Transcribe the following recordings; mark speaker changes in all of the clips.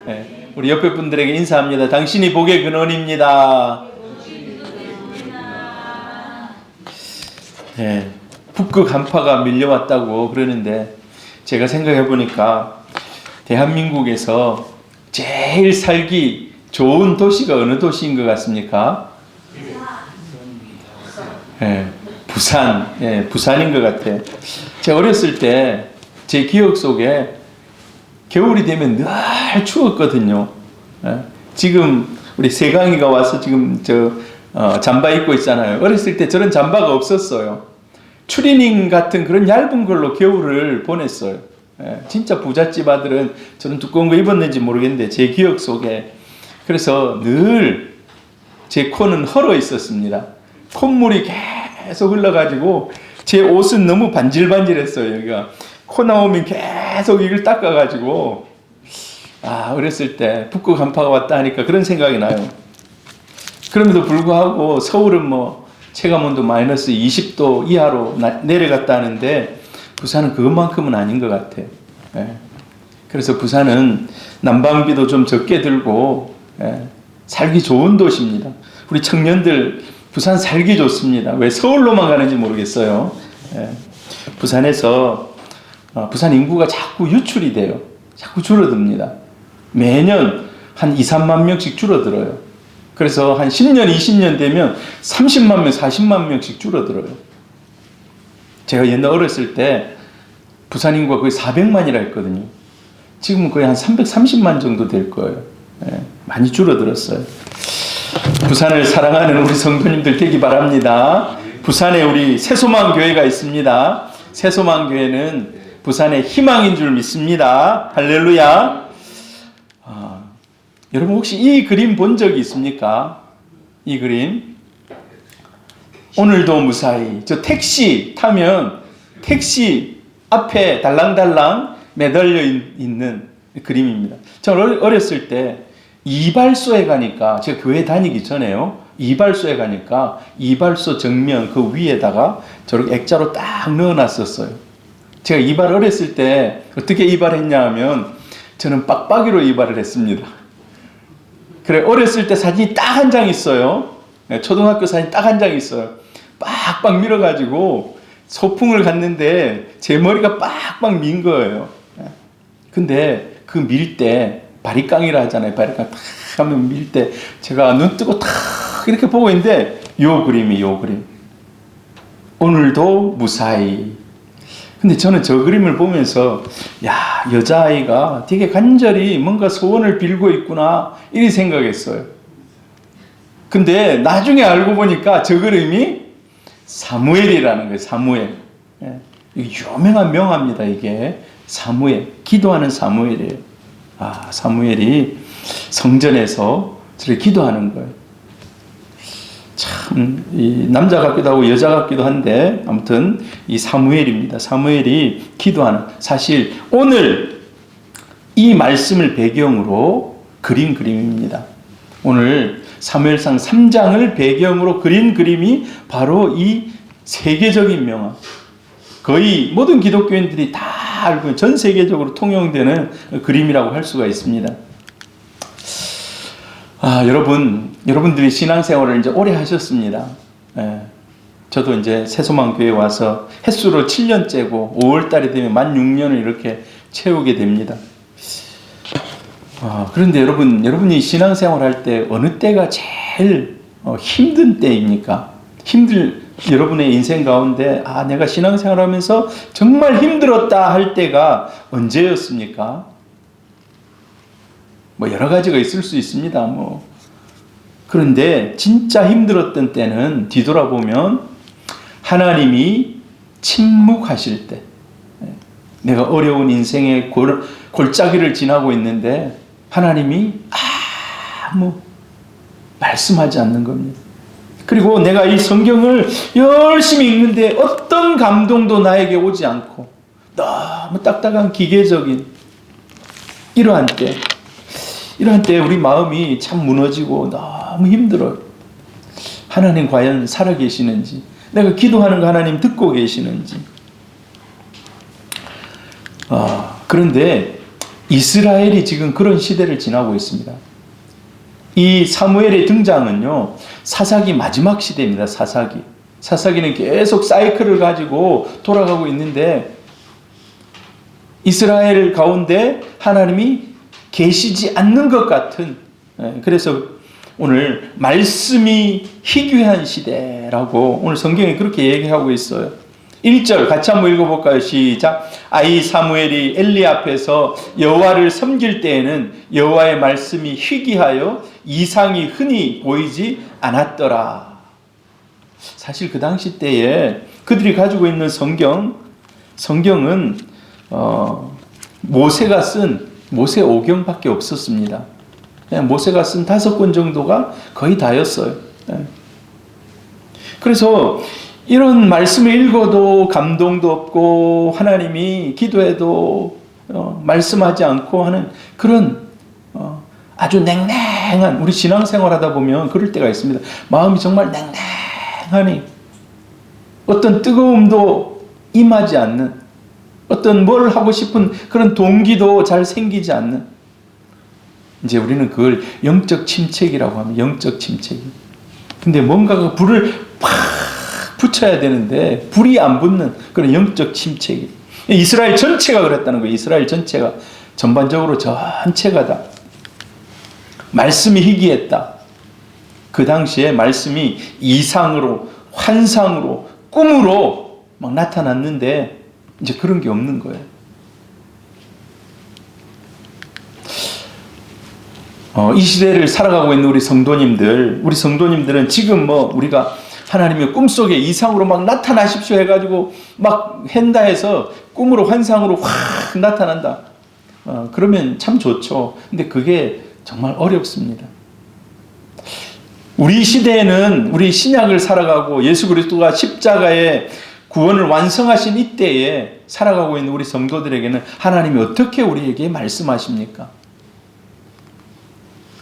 Speaker 1: 예, 우리 옆에 분들에게 인사합니다. 당신이 복의 근원입니다. 예, 북극 한파가 밀려왔다고 그러는데 제가 생각해 보니까 대한민국에서 제일 살기 좋은 도시가 어느 도시인 것 같습니까? 예, 부산. 예, 부산인 것 같아요. 제가 어렸을 때 제 기억 속에 겨울이 되면 늘 추웠거든요. 예, 지금 우리 세강이가 와서 지금 잠바 입고 있잖아요. 어렸을 때 저런 잠바가 없었어요. 추리닝 같은 그런 얇은 걸로 겨울을 보냈어요. 예, 진짜 부잣집 아들은 저런 두꺼운 거 입었는지 모르겠는데 제 기억 속에 그래서 늘 제 코는 헐어 있었습니다. 콧물이 계속 흘러가지고 제 옷은 너무 반질반질했어요. 여기가 코 나오면 계속 이걸 닦아가지고 어렸을 때 북극 한파가 왔다 하니까 그런 생각이 나요. 그럼에도 불구하고 서울은 뭐 체감온도 마이너스 20도 이하로 내려갔다 하는데 부산은 그것만큼은 아닌 것 같아요. 예. 그래서 부산은 난방비도 좀 적게 들고 살기 좋은 도시입니다. 우리 청년들 부산 살기 좋습니다. 왜 서울로만 가는지 모르겠어요. 예. 부산에서 부산 인구가 자꾸 유출이 돼요. 자꾸 줄어듭니다. 매년 한 2, 3만 명씩 줄어들어요. 그래서 한 10년, 20년 되면 30만 명, 40만 명씩 줄어들어요. 제가 옛날 어렸을 때 부산 인구가 거의 400만이라 했거든요. 지금은 거의 한 330만 정도 될 거예요. 예, 많이 줄어들었어요. 부산을 사랑하는 우리 성도님들 되기 바랍니다. 부산에 우리 새소망 교회가 있습니다. 새소망 교회는 부산의 희망인 줄 믿습니다. 할렐루야. 여러분 혹시 이 그림 본 적이 있습니까? 이 그림. 오늘도 무사히. 저 택시 타면 택시 앞에 달랑달랑 매달려 있는 그림입니다. 저는 어렸을 때 이발소에 가니까 제가 교회 다니기 전에요. 이발소에 가니까 이발소 정면 그 위에다가 저렇게 액자로 딱 넣어놨었어요. 제가 이발을 어렸을 때 어떻게 이발했냐 하면 저는 빡빡이로 이발을 했습니다. 그래 어렸을 때 사진이 딱 한 장 있어요. 초등학교 사진 딱 한 장 있어요. 빡빡 밀어가지고 소풍을 갔는데 제 머리가 빡빡 민 거예요. 근데 그 밀 때 바리깡이라 하잖아요. 바리깡 탁 하면 밀 때 제가 눈 뜨고 탁 이렇게 보고 있는데 요 그림이 요 그림. 오늘도 무사히. 근데 저는 저 그림을 보면서 여자아이가 되게 간절히 뭔가 소원을 빌고 있구나 이렇게 생각했어요. 근데 나중에 알고 보니까 저 그림이 사무엘이라는 거예요. 사무엘. 유명한 명화입니다. 이게 사무엘. 기도하는 사무엘이에요. 사무엘이 성전에서 저렇게 기도하는 거예요. 참, 이 남자 같기도 하고 여자 같기도 한데, 아무튼 이 사무엘입니다. 사무엘이 기도하는, 사실 오늘 이 말씀을 배경으로 그린 그림입니다. 오늘 사무엘상 3장을 배경으로 그린 그림이 바로 이 세계적인 명화. 거의 모든 기독교인들이 다 알고 있는 전 세계적으로 통용되는 그림이라고 할 수가 있습니다. 여러분들이 신앙생활을 이제 오래 하셨습니다. 저도 이제 새소망교회에 와서 햇수로 7년째고 5월달이 되면 만 6년을 이렇게 채우게 됩니다. 그런데 여러분이 신앙생활 할 때 어느 때가 제일 힘든 때입니까? 여러분의 인생 가운데 내가 신앙생활 하면서 정말 힘들었다 할 때가 언제였습니까? 여러 가지가 있을 수 있습니다. 그런데 진짜 힘들었던 때는 뒤돌아보면 하나님이 침묵하실 때, 내가 어려운 인생의 골짜기를 지나고 있는데 하나님이 아무 말씀하지 않는 겁니다. 그리고 내가 이 성경을 열심히 읽는데 어떤 감동도 나에게 오지 않고 너무 딱딱한 기계적인 이러한 때 우리 마음이 참 무너지고 너무 힘들어요. 하나님 과연 살아계시는지, 내가 기도하는 거 하나님 듣고 계시는지. 그런데 이스라엘이 지금 그런 시대를 지나고 있습니다. 이 사무엘의 등장은요, 사사기 마지막 시대입니다. 사사기는 계속 사이클을 가지고 돌아가고 있는데, 이스라엘 가운데 하나님이 계시지 않는 것 같은, 그래서 오늘 말씀이 희귀한 시대라고 오늘 성경이 그렇게 얘기하고 있어요. 1절 같이 한번 읽어볼까요? 시작. 아이 사무엘이 엘리 앞에서 여호와를 섬길 때에는 여호와의 말씀이 희귀하여 이상이 흔히 보이지 않았더라. 사실 그 당시 때에 그들이 가지고 있는 성경은 모세가 쓴 모세 오경밖에 없었습니다. 모세가 쓴 5권 정도가 거의 다였어요. 그래서 이런 말씀을 읽어도 감동도 없고 하나님이 기도해도 말씀하지 않고 하는 그런 아주 냉랭한, 우리 신앙생활 하다 보면 그럴 때가 있습니다. 마음이 정말 냉랭하니 어떤 뜨거움도 임하지 않는, 어떤 뭘 하고 싶은 그런 동기도 잘 생기지 않는, 이제 우리는 그걸 영적 침체기라고 합니다. 영적 침체기. 근데 뭔가가 불을 팍 붙여야 되는데 불이 안 붙는 그런 영적 침체기. 이스라엘 전체가 그랬다는 거예요. 이스라엘 전체가, 전반적으로 전체가 다 말씀이 희귀했다. 그 당시에 말씀이 이상으로, 환상으로, 꿈으로 막 나타났는데 이제 그런 게 없는 거예요. 이 시대를 살아가고 있는 우리 성도님들은 지금 우리가 하나님의 꿈속에 이상으로 막 나타나십시오 해가지고 막 한다 해서 꿈으로 환상으로 확 나타난다. 그러면 참 좋죠. 근데 그게 정말 어렵습니다. 우리 시대에는, 우리 신약을 살아가고 예수 그리스도가 십자가의 구원을 완성하신 이때에 살아가고 있는 우리 성도들에게는 하나님이 어떻게 우리에게 말씀하십니까?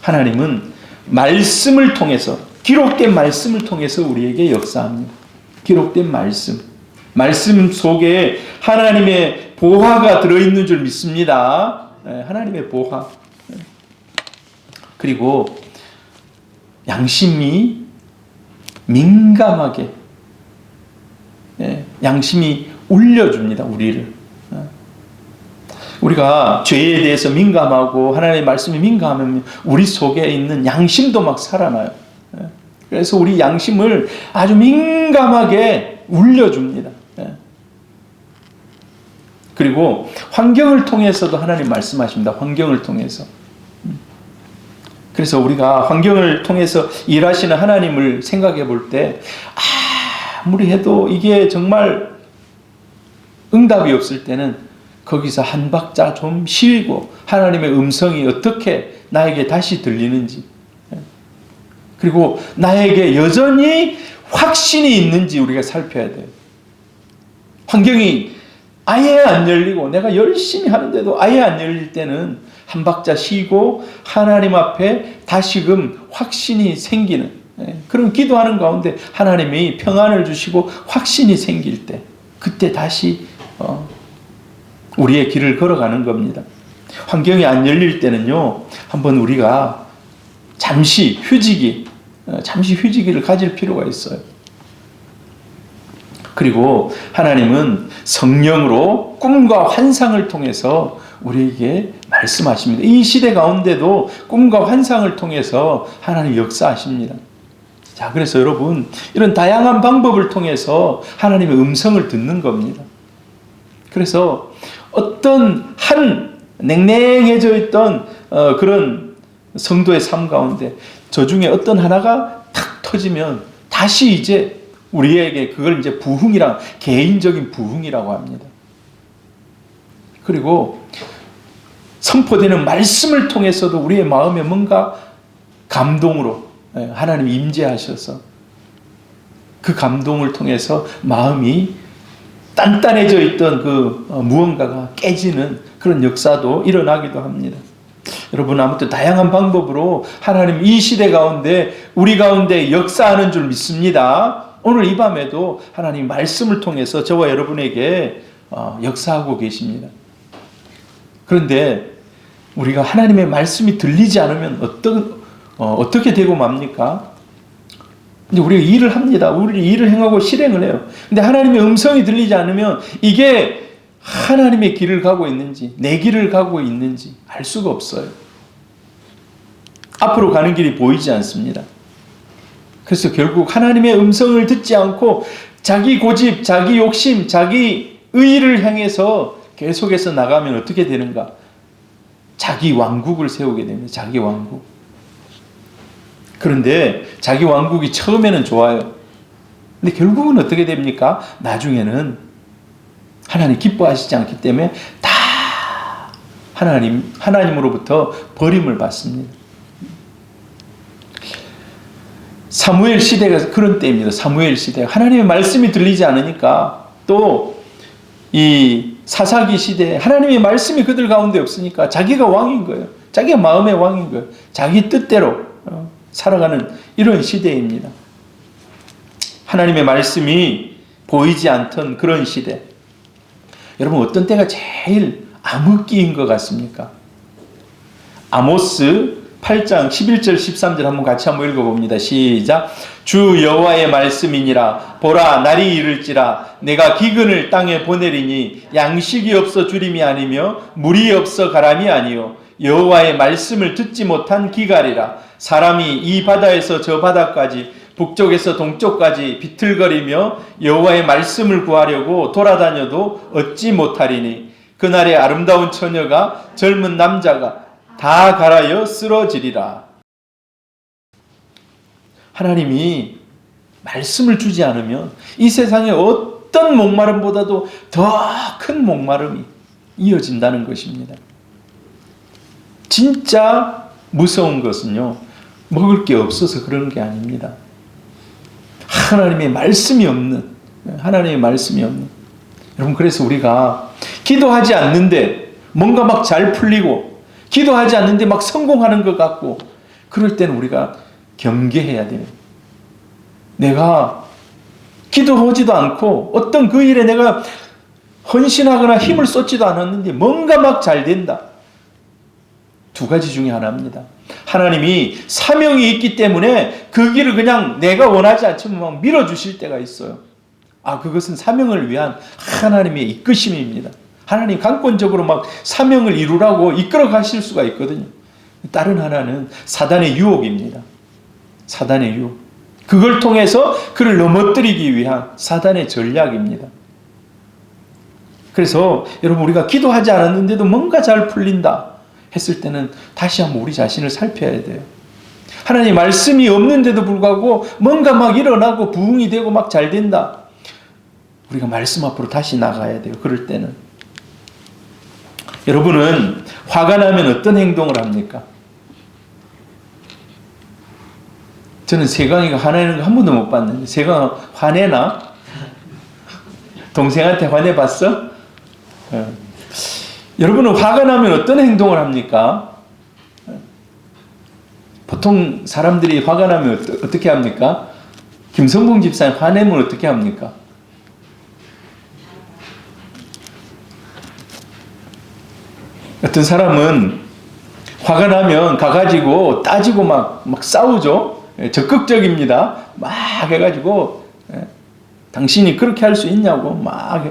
Speaker 1: 하나님은 말씀을 통해서, 기록된 말씀을 통해서 우리에게 역사합니다. 기록된 말씀 속에 하나님의 보화가 들어있는 줄 믿습니다. 하나님의 보화. 그리고 양심이 민감하게, 양심이 울려줍니다. 우리를. 우리가 죄에 대해서 민감하고 하나님의 말씀에 민감하면 우리 속에 있는 양심도 막 살아나요. 그래서 우리 양심을 아주 민감하게 울려줍니다. 그리고 환경을 통해서도 하나님 말씀하십니다. 환경을 통해서. 그래서 우리가 환경을 통해서 일하시는 하나님을 생각해 볼 때 아무리 해도 이게 정말 응답이 없을 때는 거기서 한 박자 좀 쉬고 하나님의 음성이 어떻게 나에게 다시 들리는지, 그리고 나에게 여전히 확신이 있는지 우리가 살펴야 돼요. 환경이 아예 안 열리고 내가 열심히 하는데도 아예 안 열릴 때는 한 박자 쉬고 하나님 앞에 다시금 확신이 생기는, 그런 기도하는 가운데 하나님이 평안을 주시고 확신이 생길 때, 그때 다시 우리의 길을 걸어가는 겁니다. 환경이 안 열릴 때는요, 한번 우리가 잠시 휴지기를 가질 필요가 있어요. 그리고 하나님은 성령으로 꿈과 환상을 통해서 우리에게 말씀하십니다. 이 시대 가운데도 꿈과 환상을 통해서 하나님 역사하십니다. 자, 그래서 여러분, 이런 다양한 방법을 통해서 하나님의 음성을 듣는 겁니다. 그래서 어떤 한 냉랭해져 있던 그런 성도의 삶 가운데 저 중에 어떤 하나가 탁 터지면 다시 이제 우리에게 그걸 이제 부흥이랑, 개인적인 부흥이라고 합니다. 그리고 선포되는 말씀을 통해서도 우리의 마음에 뭔가 감동으로 하나님이 임재하셔서 그 감동을 통해서 마음이 단단해져 있던 그 무언가가 깨지는 그런 역사도 일어나기도 합니다. 여러분, 아무튼 다양한 방법으로 하나님 이 시대 가운데 우리 가운데 역사하는 줄 믿습니다. 오늘 이 밤에도 하나님 말씀을 통해서 저와 여러분에게 역사하고 계십니다. 그런데 우리가 하나님의 말씀이 들리지 않으면 어떻게 되고 맙니까? 이제 우리가 일을 합니다. 우리 일을 행하고 실행을 해요. 근데 하나님의 음성이 들리지 않으면 이게 하나님의 길을 가고 있는지 내 길을 가고 있는지 알 수가 없어요. 앞으로 가는 길이 보이지 않습니다. 그래서 결국 하나님의 음성을 듣지 않고 자기 고집, 자기 욕심, 자기 의의를 향해서 계속해서 나가면 어떻게 되는가? 자기 왕국을 세우게 됩니다. 자기 왕국. 그런데 자기 왕국이 처음에는 좋아요. 근데 결국은 어떻게 됩니까? 나중에는 하나님 기뻐하시지 않기 때문에 다 하나님으로부터 버림을 받습니다. 사무엘 시대가 그런 때입니다. 사무엘 시대. 하나님의 말씀이 들리지 않으니까 또 이 사사기 시대에 하나님의 말씀이 그들 가운데 없으니까 자기가 왕인 거예요. 자기가 마음의 왕인 거예요. 자기 뜻대로 살아가는 이런 시대입니다. 하나님의 말씀이 보이지 않던 그런 시대. 여러분 어떤 때가 제일 암흑기인 것 같습니까? 아모스 8장 11절 13절 한번 같이 한번 읽어봅니다. 시작. 주 여호와의 말씀이니라. 보라 날이 이를지라. 내가 기근을 땅에 보내리니 양식이 없어 주림이 아니며 물이 없어 가람이 아니요 여호와의 말씀을 듣지 못한 기갈이라. 사람이 이 바다에서 저 바다까지 북쪽에서 동쪽까지 비틀거리며 여호와의 말씀을 구하려고 돌아다녀도 얻지 못하리니 그날에 아름다운 처녀가 젊은 남자가 다 갈아여 쓰러지리라. 하나님이 말씀을 주지 않으면 이 세상에 어떤 목마름보다도 더 큰 목마름이 이어진다는 것입니다. 진짜 무서운 것은요, 먹을 게 없어서 그런 게 아닙니다. 하나님의 말씀이 없는, 여러분, 그래서 우리가 기도하지 않는데 뭔가 막 잘 풀리고, 기도하지 않는데 막 성공하는 것 같고, 그럴 때는 우리가 경계해야 돼요. 내가 기도하지도 않고 어떤 그 일에 내가 헌신하거나 힘을 쏟지도 않았는데 뭔가 막 잘 된다. 두 가지 중에 하나입니다. 하나님이 사명이 있기 때문에 그 길을 그냥 내가 원하지 않지만 막 밀어주실 때가 있어요. 그것은 사명을 위한 하나님의 이끄심입니다. 하나님 강권적으로 막 사명을 이루라고 이끌어 가실 수가 있거든요. 다른 하나는 사단의 유혹입니다. 사단의 유혹. 그걸 통해서 그를 넘어뜨리기 위한 사단의 전략입니다. 그래서 여러분, 우리가 기도하지 않았는데도 뭔가 잘 풀린다 했을 때는 다시 한번 우리 자신을 살펴야 돼요. 하나님 말씀이 없는데도 불구하고 뭔가 막 일어나고 부흥이 되고 막 잘 된다. 우리가 말씀 앞으로 다시 나가야 돼요. 그럴 때는. 여러분은 화가 나면 어떤 행동을 합니까? 저는 세강이가 화내는 거 한 번도 못 봤는데, 세강아 화내나? 동생한테 화내봤어? 여러분은 화가 나면 어떤 행동을 합니까? 보통 사람들이 화가 나면 어떻게 합니까? 김성봉 집사님 화내면 어떻게 합니까? 어떤 사람은 화가 나면 가가지고 따지고 막 싸우죠. 적극적입니다. 막 해가지고 당신이 그렇게 할 수 있냐고 막.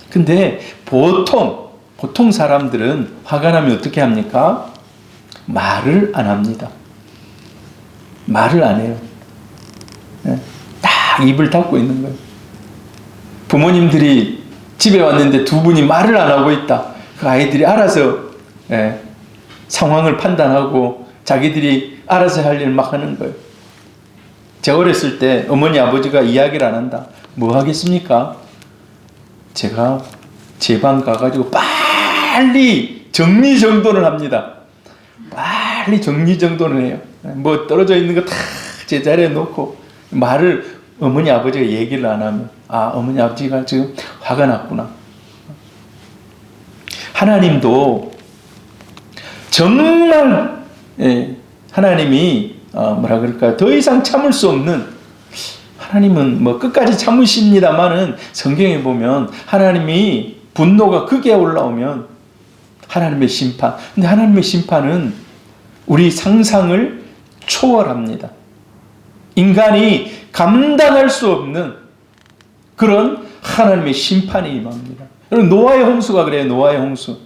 Speaker 1: 근데 보통 사람들은 화가 나면 어떻게 합니까? 말을 안 합니다. 말을 안 해요. 딱 입을 닫고 있는 거예요. 부모님들이 집에 왔는데 두 분이 말을 안 하고 있다. 그 아이들이 알아서 상황을 판단하고 자기들이 알아서 할 일 막 하는 거예요. 제가 어렸을 때 어머니 아버지가 이야기를 안 한다. 뭐 하겠습니까? 제가 제 방 가가지고 빨리 정리정돈을 합니다. 빨리 정리정돈을 해요. 뭐 떨어져 있는 거 다 제자리에 놓고, 말을 어머니 아버지가 얘기를 안 하면 어머니 아버지가 지금 화가 났구나. 하나님도 정말 하나님이 뭐라 그럴까요? 더 이상 참을 수 없는, 하나님은 뭐 끝까지 참으십니다만은 성경에 보면 하나님이 분노가 극에 올라오면 하나님의 심판. 근데 하나님의 심판은 우리 상상을 초월합니다. 인간이 감당할 수 없는 그런 하나님의 심판이 임합니다. 여러분, 노아의 홍수가 그래요. 노아의 홍수.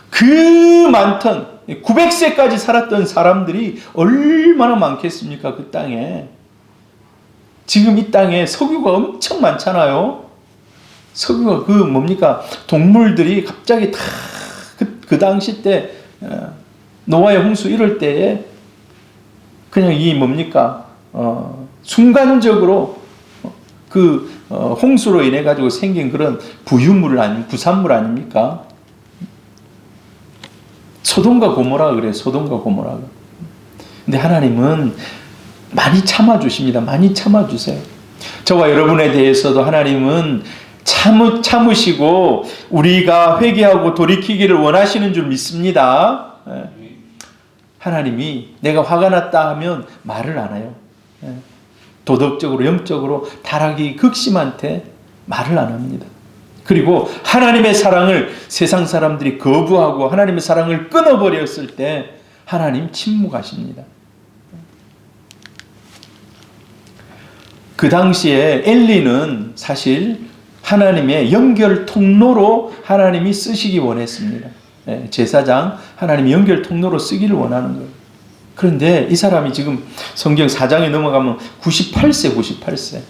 Speaker 1: 그 많던 900세까지 살았던 사람들이 얼마나 많겠습니까? 그 땅에. 지금 이 땅에 석유가 엄청 많잖아요. 석유가 그 뭡니까? 동물들이 갑자기 다 그 당시 때 노아의 홍수 이럴 때에 그냥 이 뭡니까? 순간적으로 그 홍수로 인해 가지고 생긴 그런 부산물 아닙니까? 소돔과 고모라가 그래요. 소돔과 고모라가. 근데 하나님은 많이 참아주십니다. 많이 참아주세요. 저와 여러분에 대해서도 하나님은 참으시고 우리가 회개하고 돌이키기를 원하시는 줄 믿습니다. 하나님이 내가 화가 났다 하면 말을 안 해요. 도덕적으로 영적으로 타락이 극심한테 말을 안 합니다. 그리고 하나님의 사랑을 세상 사람들이 거부하고 하나님의 사랑을 끊어버렸을 때 하나님 침묵하십니다. 그 당시에 엘리는 사실 하나님의 연결 통로로 하나님이 쓰시기 원했습니다. 제사장 하나님의 연결 통로로 쓰기를 원하는 거예요. 그런데 이 사람이 지금 성경 4장에 넘어가면 98세.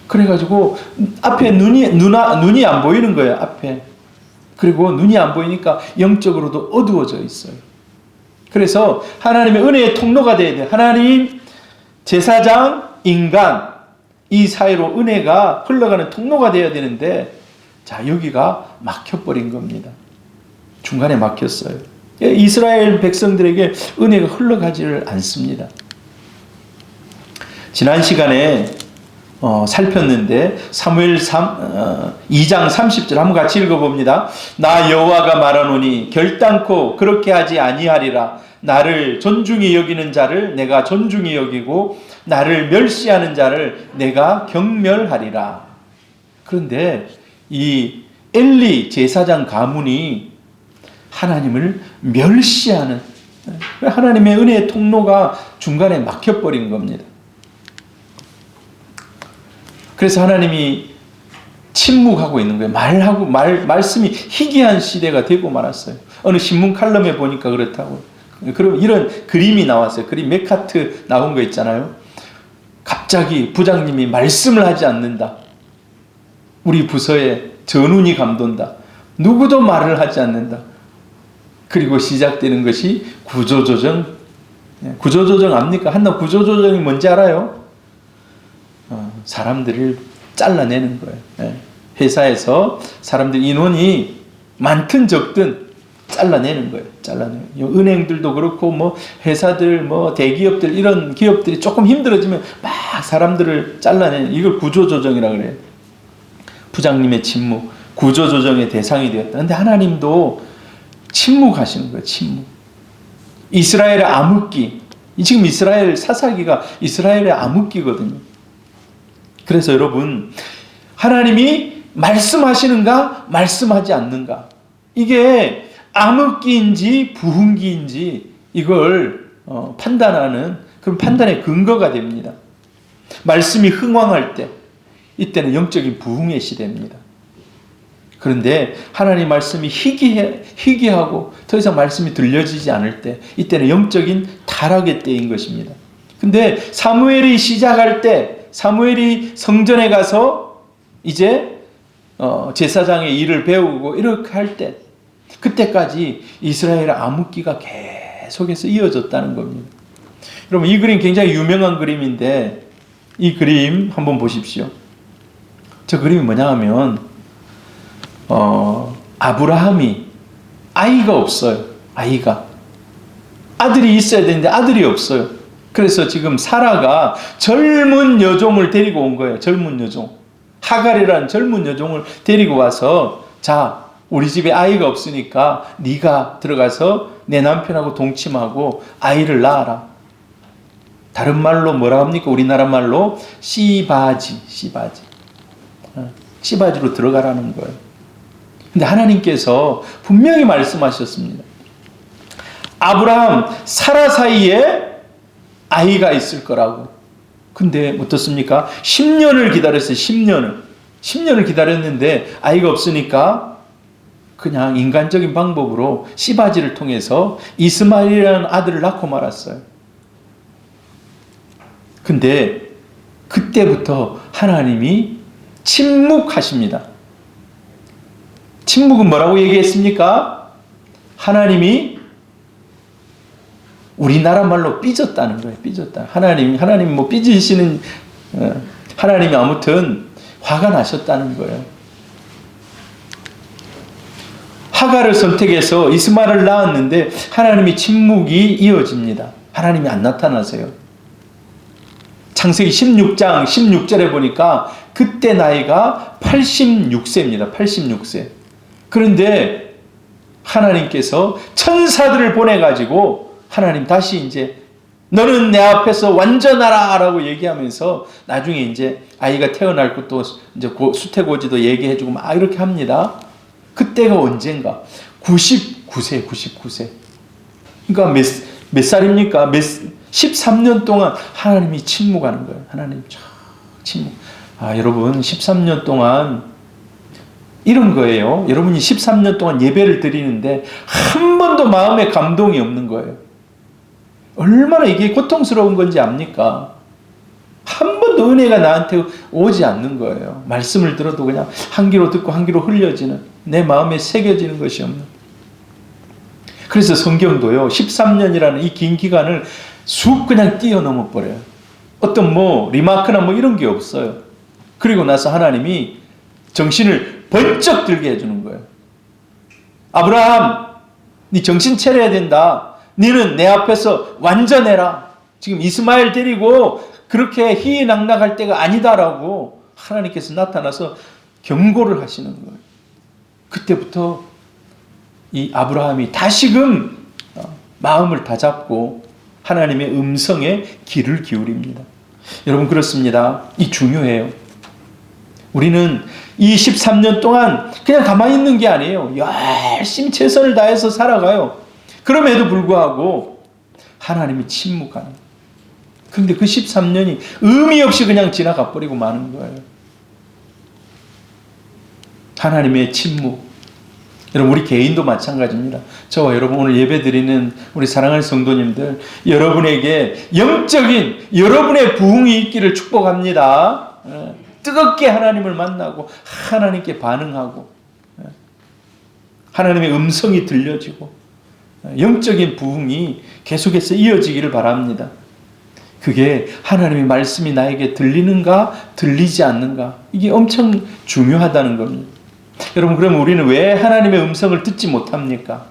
Speaker 1: 그래가지고 앞에 눈이 안 보이는 거예요. 앞에. 그리고 눈이 안 보이니까 영적으로도 어두워져 있어요. 그래서 하나님의 은혜의 통로가 돼야 돼요. 하나님, 제사장, 인간 이 사이로 은혜가 흘러가는 통로가 돼야 되는데 자, 여기가 막혀버린 겁니다. 중간에 막혔어요. 이스라엘 백성들에게 은혜가 흘러가지를 않습니다. 지난 시간에 살폈는데 사무엘 2장 30절 한번 같이 읽어봅니다. 나 여호와가 말하노니 결단코 그렇게 하지 아니하리라. 나를 존중히 여기는 자를 내가 존중히 여기고 나를 멸시하는 자를 내가 경멸하리라. 그런데 이 엘리 제사장 가문이 하나님을 멸시하는, 하나님의 은혜의 통로가 중간에 막혀버린 겁니다. 그래서 하나님이 침묵하고 있는 거예요. 말씀이 희귀한 시대가 되고 말았어요. 어느 신문 칼럼에 보니까 그렇다고. 그럼 이런 그림이 나왔어요. 그림 몇 카트 나온 거 있잖아요. 갑자기 부장님이 말씀을 하지 않는다. 우리 부서에 전운이 감돈다. 누구도 말을 하지 않는다. 그리고 시작되는 것이 구조조정. 구조조정 압니까? 한나 구조조정이 뭔지 알아요? 사람들을 잘라내는 거예요. 회사에서 사람들 인원이 많든 적든 잘라내는 거예요. 잘라내요. 은행들도 그렇고 뭐 회사들 뭐 대기업들 이런 기업들이 조금 힘들어지면 막 사람들을 잘라내는, 이걸 구조조정이라고 그래요. 부장님의 침묵, 구조조정의 대상이 되었다. 그런데 하나님도 침묵하시는 거예요. 침묵. 이스라엘의 암흑기. 지금 이스라엘 사사기가 이스라엘의 암흑기거든요. 그래서 여러분, 하나님이 말씀하시는가 말씀하지 않는가, 이게 암흑기인지 부흥기인지 이걸 판단하는 그런 판단의 근거가 됩니다. 말씀이 흥왕할 때, 이때는 영적인 부흥의 시대입니다. 그런데 하나님 말씀이 희귀하고 더 이상 말씀이 들려지지 않을 때, 이때는 영적인 타락의 때인 것입니다. 근데 사무엘이 시작할 때, 사무엘이 성전에 가서 이제 제사장의 일을 배우고 이렇게 할 때, 그때까지 이스라엘의 암흑기가 계속해서 이어졌다는 겁니다. 여러분, 이 그림 굉장히 유명한 그림인데 이 그림 한번 보십시오. 저 그림이 뭐냐 하면 아브라함이 아이가 없어요. 아들이 있어야 되는데 아들이 없어요. 그래서 지금 사라가 젊은 여종을 데리고 온 거예요. 젊은 여종. 하갈이라는 젊은 여종을 데리고 와서, 자, 우리 집에 아이가 없으니까 네가 들어가서 내 남편하고 동침하고 아이를 낳아라. 다른 말로 뭐라 합니까? 우리나라 말로 씨바지로 들어가라는 거예요. 근데 하나님께서 분명히 말씀하셨습니다. 아브라함, 사라 사이에 아이가 있을 거라고. 근데 어떻습니까? 10년을 기다렸어요. 10년을 기다렸는데 아이가 없으니까 그냥 인간적인 방법으로 씨바지를 통해서 이스마엘이라는 아들을 낳고 말았어요. 근데 그때부터 하나님이 침묵하십니다. 침묵은 뭐라고 얘기했습니까? 하나님이 우리나라 말로 삐졌다는 거예요. 삐졌다. 하나님 뭐 삐지시는, 하나님이 아무튼 화가 나셨다는 거예요. 하가를 선택해서 이스마엘을 낳았는데 하나님이 침묵이 이어집니다. 하나님이 안 나타나세요. 창세기 16장 16절에 보니까 그때 나이가 86세입니다. 86세. 그런데 하나님께서 천사들을 보내가지고 하나님 다시 이제 너는 내 앞에서 완전하라 라고 얘기하면서 나중에 이제 아이가 태어날 것도 이제 수태고지도 얘기해주고 막 이렇게 합니다. 그때가 언젠가 99세. 그러니까 몇 살입니까? 13년 동안 하나님이 침묵하는 거예요. 하나님 침묵. 여러분 13년 동안 이런 거예요. 여러분이 13년 동안 예배를 드리는데 한 번도 마음에 감동이 없는 거예요. 얼마나 이게 고통스러운 건지 압니까? 한 번도 은혜가 나한테 오지 않는 거예요. 말씀을 들어도 그냥 한 귀로 듣고 한 귀로 흘려지는, 내 마음에 새겨지는 것이 없는. 그래서 성경도요, 13년이라는 이 긴 기간을 쑥 그냥 뛰어넘어 버려요. 어떤 리마크나 이런 게 없어요. 그리고 나서 하나님이 정신을 번쩍 들게 해주는 거예요. 아브라함, 네 정신 차려야 된다. 너는 내 앞에서 완전해라. 지금 이스마엘 데리고 그렇게 희희낙낙할 때가 아니다라고 하나님께서 나타나서 경고를 하시는 거예요. 그때부터 이 아브라함이 다시금 마음을 다잡고 하나님의 음성에 귀를 기울입니다. 여러분 그렇습니다. 이 중요해요. 우리는 이 13년 동안 그냥 가만히 있는 게 아니에요. 열심히 최선을 다해서 살아가요. 그럼에도 불구하고 하나님이 침묵하는. 근데 그 13년이 의미 없이 그냥 지나가 버리고 마는 거예요. 하나님의 침묵. 여러분 우리 개인도 마찬가지입니다. 저와 여러분 오늘 예배드리는 우리 사랑하는 성도님들, 여러분에게 영적인 여러분의 부흥이 있기를 축복합니다. 뜨겁게 하나님을 만나고 하나님께 반응하고 하나님의 음성이 들려지고 영적인 부흥이 계속해서 이어지기를 바랍니다. 그게 하나님의 말씀이 나에게 들리는가 들리지 않는가, 이게 엄청 중요하다는 겁니다. 여러분 그럼 우리는 왜 하나님의 음성을 듣지 못합니까?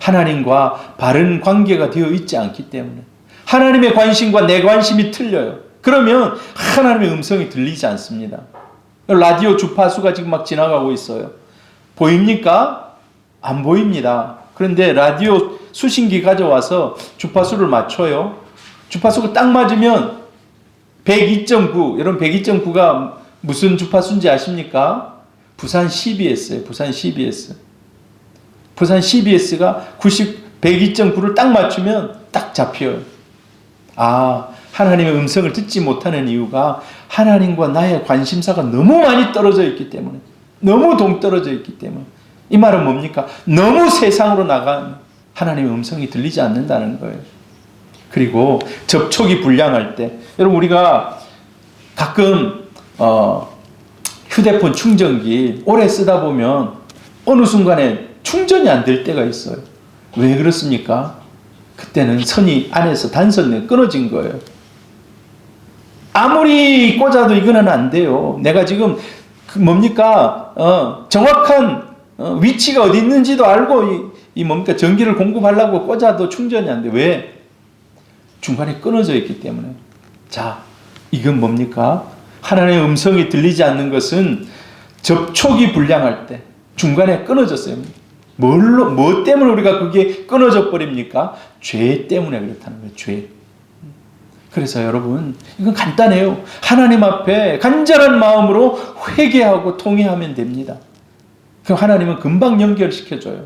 Speaker 1: 하나님과 바른 관계가 되어 있지 않기 때문에. 하나님의 관심과 내 관심이 틀려요. 그러면 하나님의 음성이 들리지 않습니다. 라디오 주파수가 지금 막 지나가고 있어요. 보입니까? 안 보입니다. 그런데 라디오 수신기 가져와서 주파수를 맞춰요. 주파수가 딱 맞으면 102.9, 여러분 102.9가 무슨 주파수인지 아십니까? 부산 CBS예요. 부산 CBS. 부산 CBS가 102.9를 딱 맞추면 딱 잡혀요. 하나님의 음성을 듣지 못하는 이유가 하나님과 나의 관심사가 너무 많이 떨어져 있기 때문에, 너무 동떨어져 있기 때문에. 이 말은 뭡니까? 너무 세상으로 나간 하나님의 음성이 들리지 않는다는 거예요. 그리고 접촉이 불량할 때, 여러분 우리가 가끔 휴대폰 충전기 오래 쓰다 보면 어느 순간에 충전이 안 될 때가 있어요. 왜 그렇습니까? 그때는 선이 안에서 단선이 끊어진 거예요. 아무리 꽂아도 이거는 안 돼요. 내가 지금 정확한 위치가 어디 있는지도 알고 전기를 공급하려고 꽂아도 충전이 안 돼. 왜? 중간에 끊어져 있기 때문에. 자, 이건 뭡니까? 하나님의 음성이 들리지 않는 것은 접촉이 불량할 때, 중간에 끊어졌어요. 뭐 때문에 우리가 그게 끊어져 버립니까? 죄 때문에 그렇다는 거예요. 죄. 그래서 여러분 이건 간단해요. 하나님 앞에 간절한 마음으로 회개하고 통회하면 됩니다. 그럼 하나님은 금방 연결시켜줘요.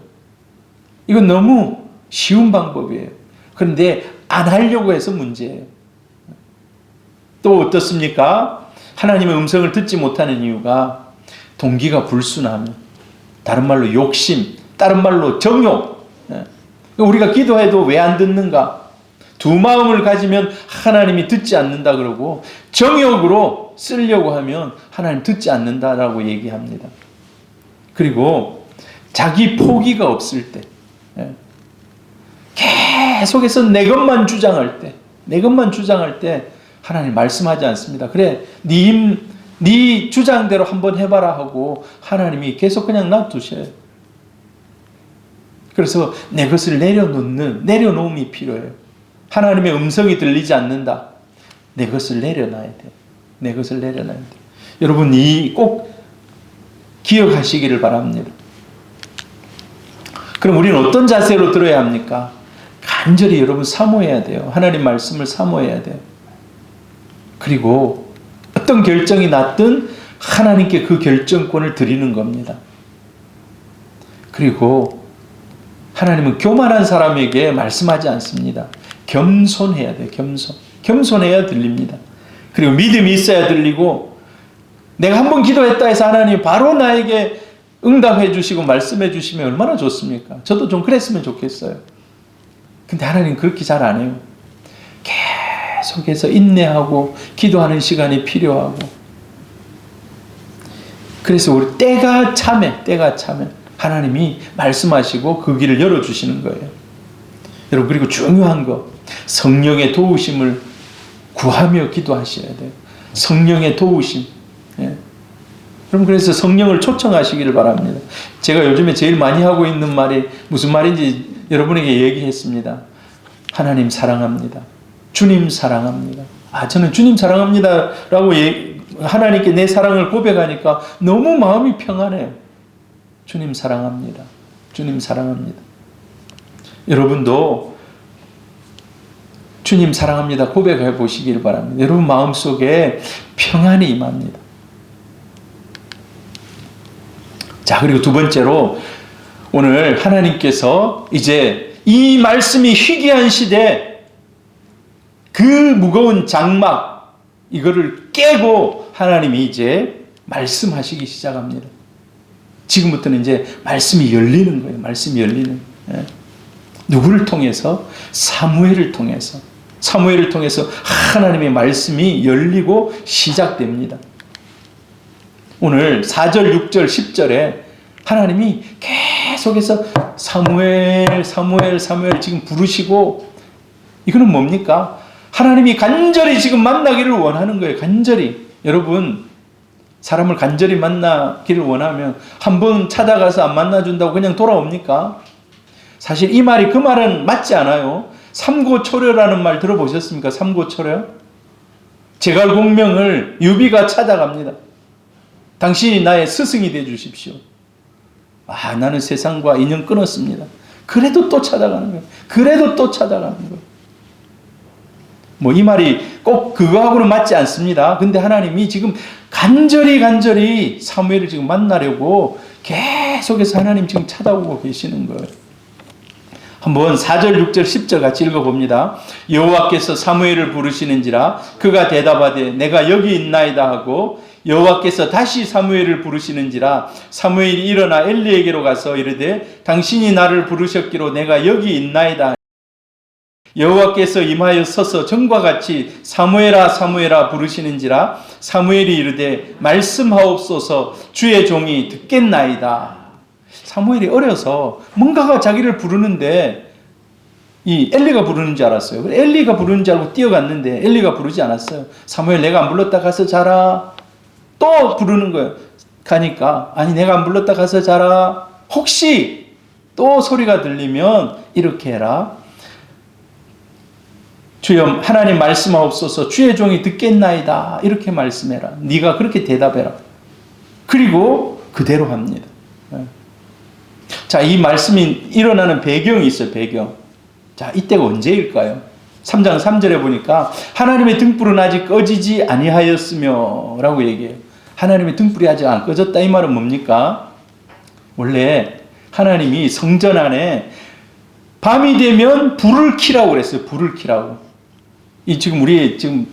Speaker 1: 이건 너무 쉬운 방법이에요. 그런데 안 하려고 해서 문제예요. 또 어떻습니까? 하나님의 음성을 듣지 못하는 이유가 동기가 불순함, 다른 말로 욕심, 다른 말로 정욕. 우리가 기도해도 왜 안 듣는가? 두 마음을 가지면 하나님이 듣지 않는다 그러고 정욕으로 쓰려고 하면 하나님 듣지 않는다라고 얘기합니다. 그리고 자기 포기가 없을 때, 계속해서 내 것만 주장할 때 하나님 말씀하지 않습니다. 그래, 네 주장대로 한번 해봐라 하고 하나님이 계속 그냥 놔두셔요. 그래서 내 것을 내려놓음이 필요해요. 하나님의 음성이 들리지 않는다. 내 것을 내려놔야 돼요. 내 것을 내려놔야 돼요. 여러분, 꼭 기억하시기를 바랍니다. 그럼 우리는 어떤 자세로 들어야 합니까? 간절히 여러분 사모해야 돼요. 하나님 말씀을 사모해야 돼요. 그리고 어떤 결정이 났든 하나님께 그 결정권을 드리는 겁니다. 그리고 하나님은 교만한 사람에게 말씀하지 않습니다. 겸손해야 돼요. 겸손해야 들립니다. 그리고 믿음이 있어야 들리고, 내가 한번 기도했다 해서 하나님이 바로 나에게 응답해 주시고 말씀해 주시면 얼마나 좋습니까? 저도 좀 그랬으면 좋겠어요. 근데 하나님 그렇게 잘 안 해요. 계속해서 인내하고 기도하는 시간이 필요하고. 그래서 우리 때가 차면 하나님이 말씀하시고 그 길을 열어주시는 거예요. 여러분, 그리고 중요한 거, 성령의 도우심을 구하며 기도하셔야 돼요. 성령의 도우심. 그럼 그래서 성령을 초청하시기를 바랍니다. 제가 요즘에 제일 많이 하고 있는 말이 무슨 말인지 여러분에게 얘기했습니다. 하나님 사랑합니다. 주님 사랑합니다. 저는 주님 사랑합니다 라고 하나님께 내 사랑을 고백하니까 너무 마음이 평안해요. 주님 사랑합니다. 주님 사랑합니다. 여러분도 주님 사랑합니다 고백해 보시기를 바랍니다. 여러분 마음속에 평안이 임합니다. 자, 그리고 두 번째로 오늘 하나님께서 이제 이 말씀이 희귀한 시대, 그 무거운 장막 이거를 깨고 하나님이 이제 말씀하시기 시작합니다. 지금부터는 이제 말씀이 열리는 거예요. 말씀이 열리는. 누구를 통해서? 사무엘을 통해서 하나님의 말씀이 열리고 시작됩니다. 오늘 4절, 6절, 10절에 하나님이 계속해서 사무엘 지금 부르시고, 이거는 뭡니까? 하나님이 간절히 지금 만나기를 원하는 거예요. 간절히. 여러분, 사람을 간절히 만나기를 원하면 한 번 찾아가서 안 만나준다고 그냥 돌아옵니까? 사실 이 말이 그 말은 맞지 않아요. 삼고초려라는 말 들어보셨습니까? 삼고초려? 제갈공명을 유비가 찾아갑니다. 당신이 나의 스승이 되어 주십시오. 나는 세상과 인연 끊었습니다. 그래도 또 찾아가는 거예요. 이 말이 꼭 그거하고는 맞지 않습니다. 근데 하나님이 지금 간절히 사무엘을 지금 만나려고 계속해서 하나님 지금 찾아오고 계시는 거예요. 한번 4절, 6절, 10절 같이 읽어봅니다. 여호와께서 사무엘을 부르시는지라 그가 대답하되 내가 여기 있나이다 하고, 여호와께서 다시 사무엘을 부르시는지라 사무엘이 일어나 엘리에게로 가서 이르되 당신이 나를 부르셨기로 내가 여기 있나이다. 여호와께서 임하여 서서 전과 같이 사무엘아 사무엘아 부르시는지라 사무엘이 이르되 말씀하옵소서 주의 종이 듣겠나이다. 사무엘이 어려서 뭔가가 자기를 부르는데 이 엘리가 부르는 줄 알았어요. 엘리가 부르는 줄 알고 뛰어갔는데 엘리가 부르지 않았어요. 사무엘 내가 안 불렀다 가서 자라. 또 부르는 거예요. 가니까 아니 내가 안 불렀다 가서 자라. 혹시 또 소리가 들리면 이렇게 해라. 주여 하나님 말씀하옵소서 주의 종이 듣겠나이다. 이렇게 말씀해라. 네가 그렇게 대답해라. 그리고 그대로 합니다. 자, 이 말씀이 일어나는 배경이 있어요. 배경. 자, 이때가 언제일까요? 3장 3절에 보니까 하나님의 등불은 아직 꺼지지 아니하였으며 라고 얘기해요. 하나님의 등불이 아직 안 꺼졌다. 이 말은 뭡니까? 원래 하나님이 성전 안에 밤이 되면 불을 켜라고 그랬어요. 불을 켜라고. 이 지금 우리 지금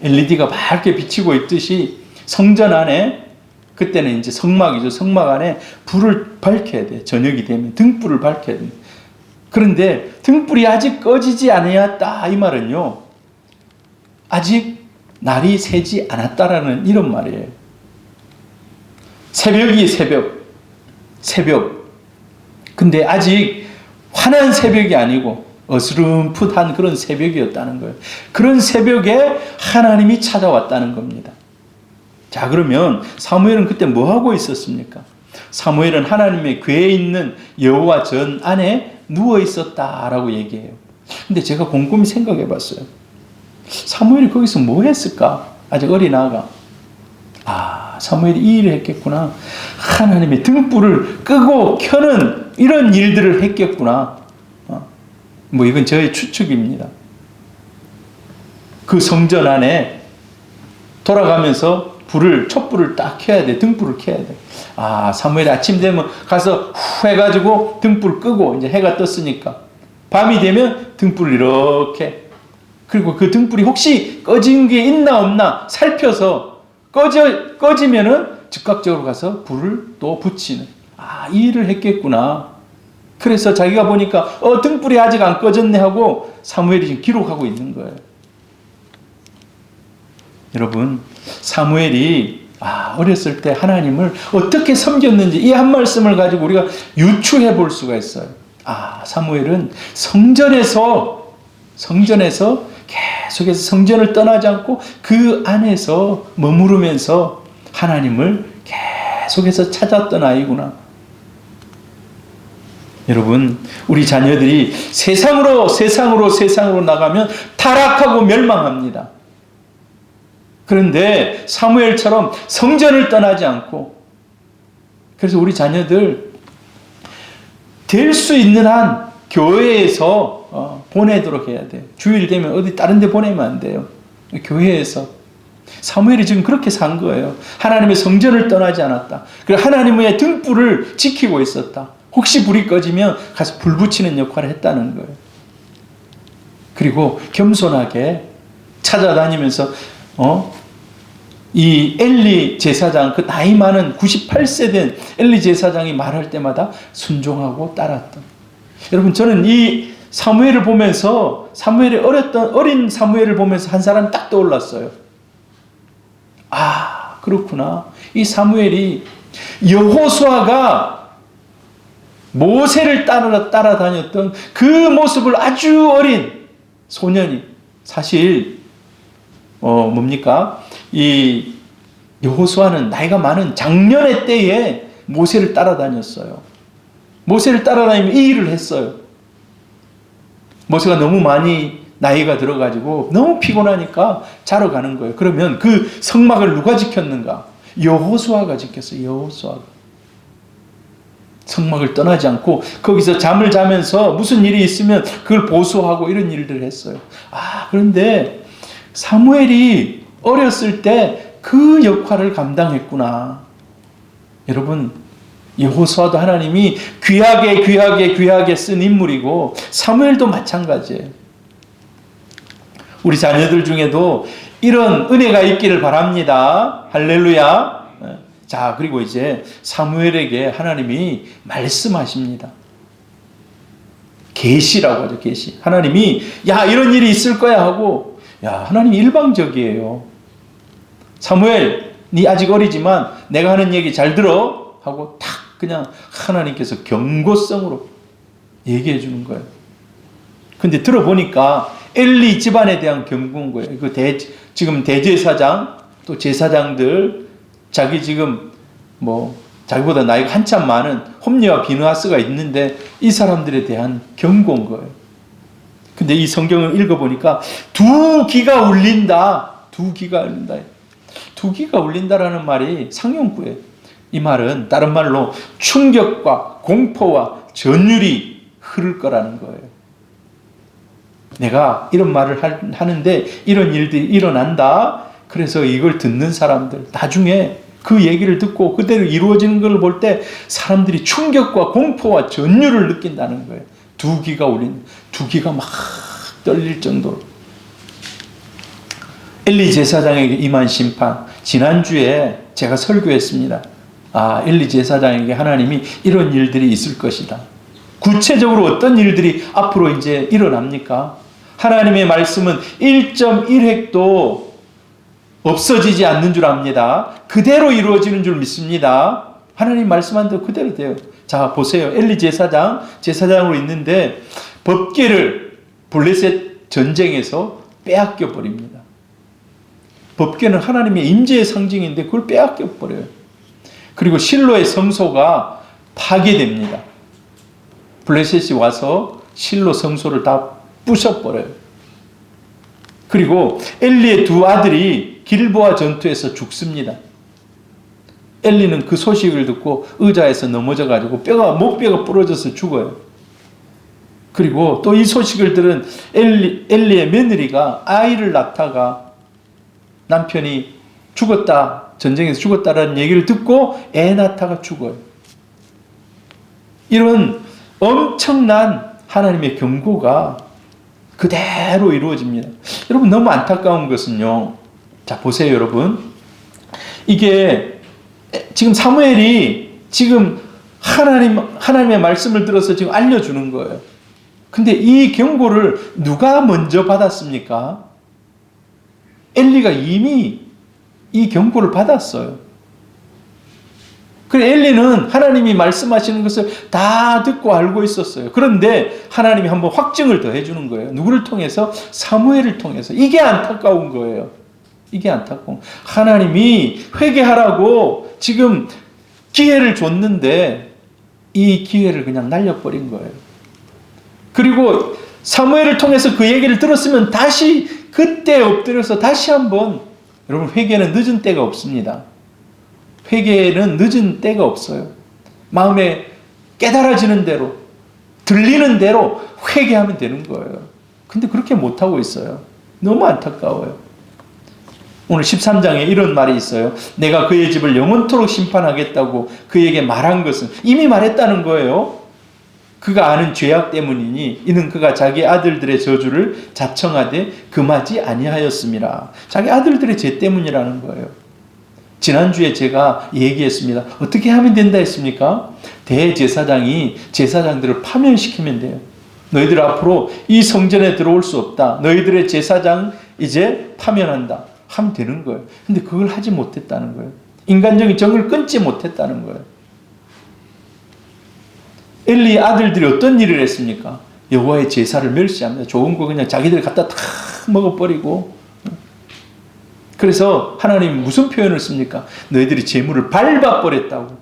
Speaker 1: LED가 밝게 비치고 있듯이 성전 안에 그때는 이제 성막이죠. 성막 안에 불을 밝혀야 돼. 저녁이 되면 등불을 밝혀야 돼. 그런데 등불이 아직 꺼지지 않았다. 이 말은요. 아직 날이 새지 않았다라는 이런 말이에요. 새벽이 새벽. 근데 아직 환한 새벽이 아니고 어스름풋한 그런 새벽이었다는 거예요. 그런 새벽에 하나님이 찾아왔다는 겁니다. 자, 그러면 사무엘은 그때 뭐 하고 있었습니까? 사무엘은 하나님의 궤에 있는 여호와 전 안에 누워 있었다라고 얘기해요. 근데 제가 곰곰이 생각해 봤어요. 사무엘이 거기서 뭐 했을까? 아직 어린아가. 사무엘이 이 일을 했겠구나. 하나님의 등불을 끄고 켜는 이런 일들을 했겠구나. 뭐 이건 저의 추측입니다. 그 성전 안에 돌아가면서 촛불을 딱 켜야 돼. 등불을 켜야 돼. 사무엘이 아침 되면 가서 후 해가지고 등불 끄고 이제 해가 떴으니까 밤이 되면 등불을 이렇게, 그리고 그 등불이 혹시 꺼진 게 있나 없나 살펴서 꺼지면은 즉각적으로 가서 불을 또 붙이는, 이 일을 했겠구나. 그래서 자기가 보니까 등불이 아직 안 꺼졌네 하고 사무엘이 지금 기록하고 있는 거예요. 여러분, 사무엘이 어렸을 때 하나님을 어떻게 섬겼는지 이 한 말씀을 가지고 우리가 유추해 볼 수가 있어요. 사무엘은 성전에서 계속해서 성전을 떠나지 않고 그 안에서 머무르면서 하나님을 계속해서 찾았던 아이구나. 여러분, 우리 자녀들이 세상으로 나가면 타락하고 멸망합니다. 그런데 사무엘처럼 성전을 떠나지 않고, 그래서 우리 자녀들 될 수 있는 한 교회에서 보내도록 해야 돼요. 주일 되면 어디 다른 데 보내면 안 돼요. 교회에서. 사무엘이 지금 그렇게 산 거예요. 하나님의 성전을 떠나지 않았다. 그리고 하나님의 등불을 지키고 있었다. 혹시 불이 꺼지면 가서 불 붙이는 역할을 했다는 거예요. 그리고 겸손하게 찾아다니면서 이 엘리 제사장, 그 나이 많은 98세 된 엘리 제사장이 말할 때마다 순종하고 따랐던. 여러분, 저는 이 사무엘을 보면서, 어린 사무엘을 보면서 한 사람 딱 떠올랐어요. 그렇구나. 이 사무엘이 여호수아가 모세를 따라다녔던 그 모습을 아주 어린 소년이, 사실 이 여호수아는 나이가 많은 장년의 때에 모세를 따라다녔어요. 모세를 따라다니며 이 일을 했어요. 모세가 너무 많이 나이가 들어가지고 너무 피곤하니까 자러 가는 거예요. 그러면 그 성막을 누가 지켰는가? 여호수아가 지켰어요. 여호수아가. 성막을 떠나지 않고 거기서 잠을 자면서 무슨 일이 있으면 그걸 보수하고 이런 일들을 했어요. 그런데 사무엘이 어렸을 때 그 역할을 감당했구나. 여러분, 여호수아도 하나님이 귀하게 쓴 인물이고 사무엘도 마찬가지예요. 우리 자녀들 중에도 이런 은혜가 있기를 바랍니다. 할렐루야. 자, 그리고 이제 사무엘에게 하나님이 말씀하십니다. 계시라고 하죠. 계시. 하나님이 이런 일이 있을 거야 하고, 하나님이 일방적이에요. 사무엘, 네 아직 어리지만 내가 하는 얘기 잘 들어 하고 탁 그냥 하나님께서 경고성으로 얘기해 주는 거예요. 근데 들어보니까 엘리 집안에 대한 경고인 거예요. 지금 대제사장, 또 제사장들, 자기보다 나이가 한참 많은 홈리와 비느하스가 있는데 이 사람들에 대한 경고인 거예요. 근데 이 성경을 읽어보니까 두 귀가 울린다. 두 귀가 울린다라는 말이 상용구예요. 이 말은 다른 말로 충격과 공포와 전율이 흐를 거라는 거예요. 내가 이런 말을 하는데 이런 일들이 일어난다. 그래서 이걸 듣는 사람들 나중에 그 얘기를 듣고 그대로 이루어지는 걸 볼 때 사람들이 충격과 공포와 전율을 느낀다는 거예요. 두 귀가 막 떨릴 정도로. 엘리 제사장에게 임한 심판, 지난주에 제가 설교했습니다. 엘리 제사장에게 하나님이 이런 일들이 있을 것이다. 구체적으로 어떤 일들이 앞으로 이제 일어납니까? 하나님의 말씀은 1.1획도 없어지지 않는 줄 압니다. 그대로 이루어지는 줄 믿습니다. 하나님 말씀한 대로 그대로 돼요. 자, 보세요. 엘리 제사장으로 있는데 법궤를 블레셋 전쟁에서 빼앗겨 버립니다. 법궤는 하나님의 임재의 상징인데 그걸 빼앗겨 버려요. 그리고 실로의 성소가 파괴됩니다. 블레셋이 와서 실로 성소를 다 부셔버려요. 그리고 엘리의 두 아들이 길보아 전투에서 죽습니다. 엘리는 그 소식을 듣고 의자에서 넘어져가지고 목뼈가 부러져서 죽어요. 그리고 또 이 소식을 들은 엘리의 며느리가 아이를 낳다가 남편이 죽었다, 전쟁에서 죽었다라는 얘기를 듣고 애 낳다가 죽어요. 이런 엄청난 하나님의 경고가 그대로 이루어집니다. 여러분, 너무 안타까운 것은요. 자, 보세요, 여러분. 이게 지금 사무엘이 지금 하나님의 말씀을 들어서 지금 알려주는 거예요. 근데 이 경고를 누가 먼저 받았습니까? 엘리가 이미 이 경고를 받았어요. 그래, 엘리는 하나님이 말씀하시는 것을 다 듣고 알고 있었어요. 그런데 하나님이 한번 확증을 더 해주는 거예요. 누구를 통해서? 사무엘을 통해서. 이게 안타까운 거예요. 이게 안타까운. 하나님이 회개하라고 지금 기회를 줬는데 이 기회를 그냥 날려버린 거예요. 그리고 사무엘을 통해서 그 얘기를 들었으면 다시 그때 엎드려서 다시 한번, 여러분, 회개는 늦은 때가 없습니다. 회개는 늦은 때가 없어요. 마음에 깨달아지는 대로, 들리는 대로 회개하면 되는 거예요. 근데 그렇게 못하고 있어요. 너무 안타까워요. 오늘 13장에 이런 말이 있어요. 내가 그의 집을 영원토록 심판하겠다고 그에게 말한 것은 이미 말했다는 거예요. 그가 아는 죄악 때문이니 이는 그가 자기 아들들의 저주를 자청하되 금하지 아니하였음이라. 자기 아들들의 죄 때문이라는 거예요. 지난주에 제가 얘기했습니다. 어떻게 하면 된다 했습니까? 대제사장이 제사장들을 파면시키면 돼요. 너희들 앞으로 이 성전에 들어올 수 없다. 너희들의 제사장 이제 파면한다. 하면 되는 거예요. 근데 그걸 하지 못했다는 거예요. 인간적인 정을 끊지 못했다는 거예요. 엘리의 아들들이 어떤 일을 했습니까? 여호와의 제사를 멸시합니다. 좋은 거 그냥 자기들 갖다 다 먹어버리고. 그래서 하나님이 무슨 표현을 씁니까? 너희들이 재물을 밟아버렸다고.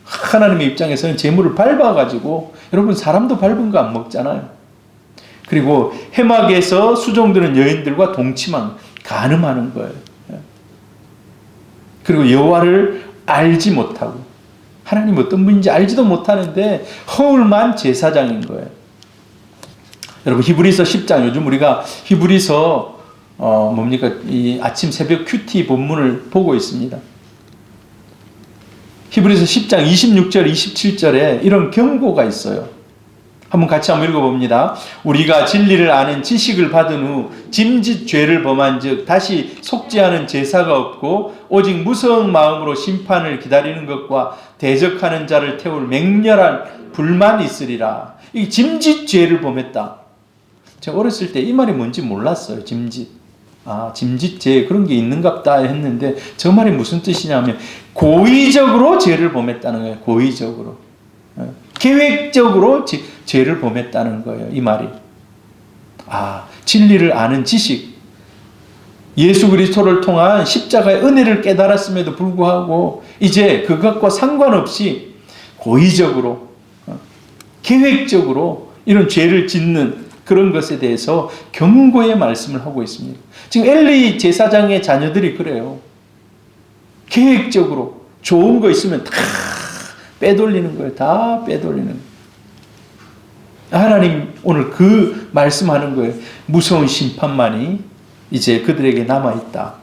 Speaker 1: 하나님의 입장에서는 재물을 밟아가지고, 여러분, 사람도 밟은 거 안 먹잖아요. 그리고 해막에서 수종드는 여인들과 동침한, 간음하는 거예요. 그리고 여호와를 알지 못하고, 하나님 어떤 분인지 알지도 못하는데 허울만 제사장인 거예요. 여러분, 히브리서 10장, 요즘 우리가 히브리서 이 아침 새벽 큐티 본문을 보고 있습니다. 히브리서 10장 26절 27절에 이런 경고가 있어요. 한번 읽어봅니다. 우리가 진리를 아는 지식을 받은 후 짐짓 죄를 범한 즉 다시 속죄하는 제사가 없고 오직 무서운 마음으로 심판을 기다리는 것과 대적하는 자를 태울 맹렬한 불만이 있으리라. 이 짐짓 죄를 범했다. 제가 어렸을 때 이 말이 뭔지 몰랐어요. 짐짓. 짐짓죄 그런 게 있는갑다 했는데 저 말이 무슨 뜻이냐면 고의적으로 죄를 범했다는 거예요. 고의적으로. 계획적으로 죄를 범했다는 거예요. 이 말이. 진리를 아는 지식. 예수 그리스도를 통한 십자가의 은혜를 깨달았음에도 불구하고 이제 그것과 상관없이 고의적으로, 계획적으로 이런 죄를 짓는 그런 것에 대해서 경고의 말씀을 하고 있습니다. 지금 엘리 제사장의 자녀들이 그래요. 계획적으로 좋은 거 있으면 다 빼돌리는 거예요. 다 빼돌리는 거예요. 하나님 오늘 그 말씀하는 거예요. 무서운 심판만이 이제 그들에게 남아있다.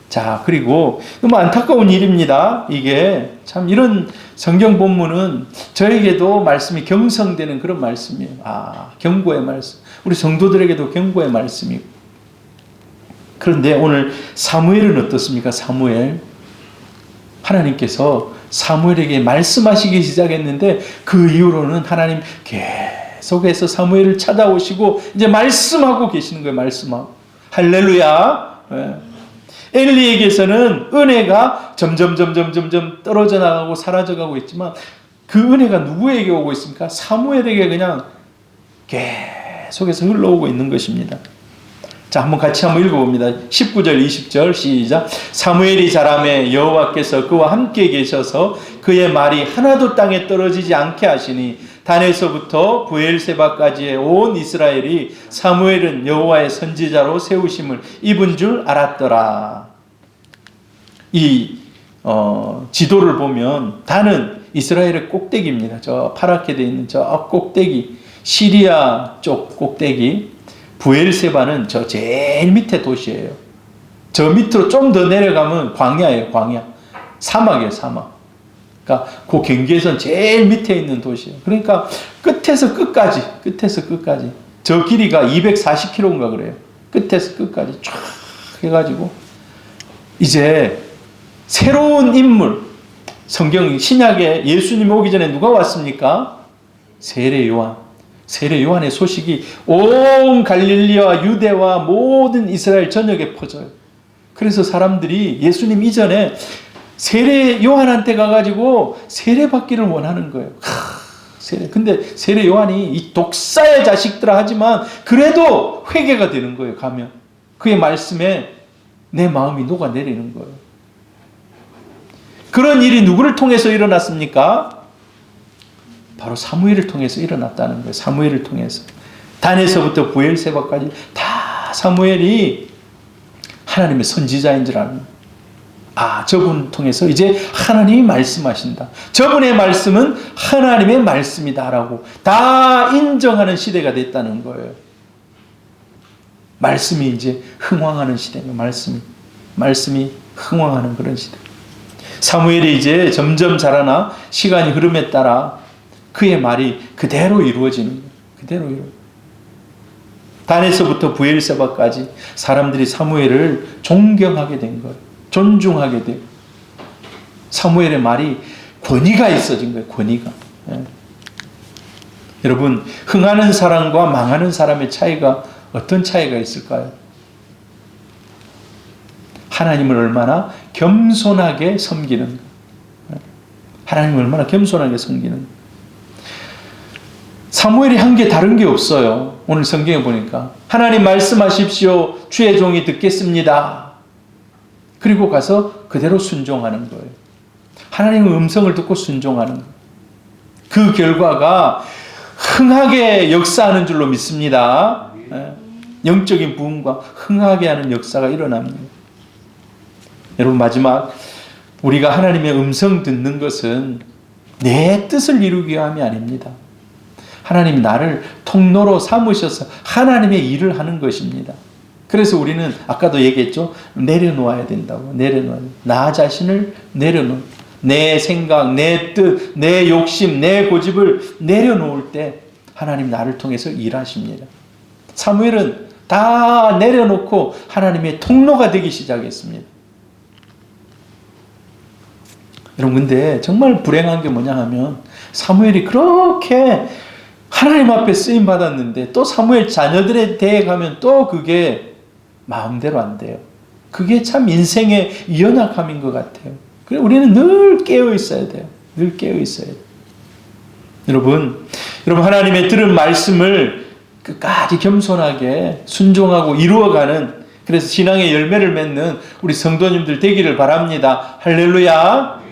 Speaker 1: 자, 그리고 너무 안타까운 일입니다. 이게 참 이런 성경 본문은 저에게도 말씀이 경성되는 그런 말씀이에요. 경고의 말씀. 우리 성도들에게도 경고의 말씀이고. 그런데 오늘 사무엘은 어떻습니까? 사무엘. 하나님께서 사무엘에게 말씀하시기 시작했는데 그 이후로는 하나님 계속해서 사무엘을 찾아오시고 이제 말씀하고 계시는 거예요. 말씀하고. 할렐루야. 엘리에게서는 은혜가 점점 떨어져 나가고 사라져 가고 있지만 그 은혜가 누구에게 오고 있습니까? 사무엘에게 그냥 계속해서 흘러오고 있는 것입니다. 자, 같이 한번 읽어봅니다. 19절 20절 시작. 사무엘이 자라매 여호와께서 그와 함께 계셔서 그의 말이 하나도 땅에 떨어지지 않게 하시니 단에서부터 브엘세바까지의 온 이스라엘이 사무엘은 여호와의 선지자로 세우심을 입은 줄 알았더라. 이 지도를 보면 단은 이스라엘의 꼭대기입니다. 저 파랗게 되어 있는 저 꼭대기, 시리아 쪽 꼭대기, 브엘세바는 저 제일 밑에 도시예요. 저 밑으로 좀 더 내려가면 광야예요. 광야. 사막이에요. 사막. 그러니까 그 경계선 제일 밑에 있는 도시예요. 그러니까 끝에서 끝까지 저 길이가 240km인가 그래요. 끝에서 끝까지 쫙 해가지고 이제 새로운 인물, 성경 신약에 예수님 오기 전에 누가 왔습니까? 세례 요한. 세례 요한의 소식이 온 갈릴리와 유대와 모든 이스라엘 전역에 퍼져요. 그래서 사람들이 예수님 이전에 세례 요한한테 가가지고 세례 받기를 원하는 거예요. 근데 세례 요한이 이 독사의 자식들아 하지만 그래도 회개가 되는 거예요. 가면 그의 말씀에 내 마음이 녹아내리는 거예요. 그런 일이 누구를 통해서 일어났습니까? 바로 사무엘을 통해서 일어났다는 거예요. 사무엘을 통해서. 단에서부터 브엘세바까지 다 사무엘이 하나님의 선지자인 줄 아는 거예요. 저분 통해서 이제 하나님이 말씀하신다. 저분의 말씀은 하나님의 말씀이다라고 다 인정하는 시대가 됐다는 거예요. 말씀이 이제 흥왕하는 시대예요. 말씀이 흥왕하는 그런 시대. 사무엘이 이제 점점 자라나 시간이 흐름에 따라 그의 말이 그대로 이루어지는 거예요. 그대로 이루어져요. 단에서부터 브엘세바까지 사람들이 사무엘을 존경하게 된 거예요. 존중하게 돼요. 사무엘의 말이 권위가 있어진 거예요. 권위가. 여러분, 흥하는 사람과 망하는 사람의 차이가 어떤 차이가 있을까요? 하나님을 얼마나 겸손하게 섬기는 거. 하나님을 얼마나 겸손하게 섬기는 거. 사무엘이 한 게 다른 게 없어요. 오늘 성경에 보니까 하나님 말씀하십시오. 주의 종이 듣겠습니다. 그리고 가서 그대로 순종하는 거예요. 하나님의 음성을 듣고 순종하는 거예요. 그 결과가 흥하게 역사하는 줄로 믿습니다. 영적인 부흥과 흥하게 하는 역사가 일어납니다. 여러분, 마지막 우리가 하나님의 음성 듣는 것은 내 뜻을 이루기 위함이 아닙니다. 하나님이 나를 통로로 삼으셔서 하나님의 일을 하는 것입니다. 그래서 우리는 아까도 얘기했죠. 내려놓아야 된다고. 내려놓아야 된다. 나 자신을 내려놓아. 내 생각, 내 뜻, 내 욕심, 내 고집을 내려놓을 때 하나님 나를 통해서 일하십니다. 사무엘은 다 내려놓고 하나님의 통로가 되기 시작했습니다. 여러분, 근데 정말 불행한 게 뭐냐 하면 사무엘이 그렇게 하나님 앞에 쓰임 받았는데 또 사무엘 자녀들에 대해 가면 또 그게 마음대로 안 돼요. 그게 참 인생의 연약함인 것 같아요. 그래서 우리는 늘 깨어 있어야 돼요. 늘 깨어 있어야 돼요. 여러분 하나님의 들은 말씀을 끝까지 겸손하게 순종하고 이루어가는, 그래서 신앙의 열매를 맺는 우리 성도님들 되기를 바랍니다. 할렐루야.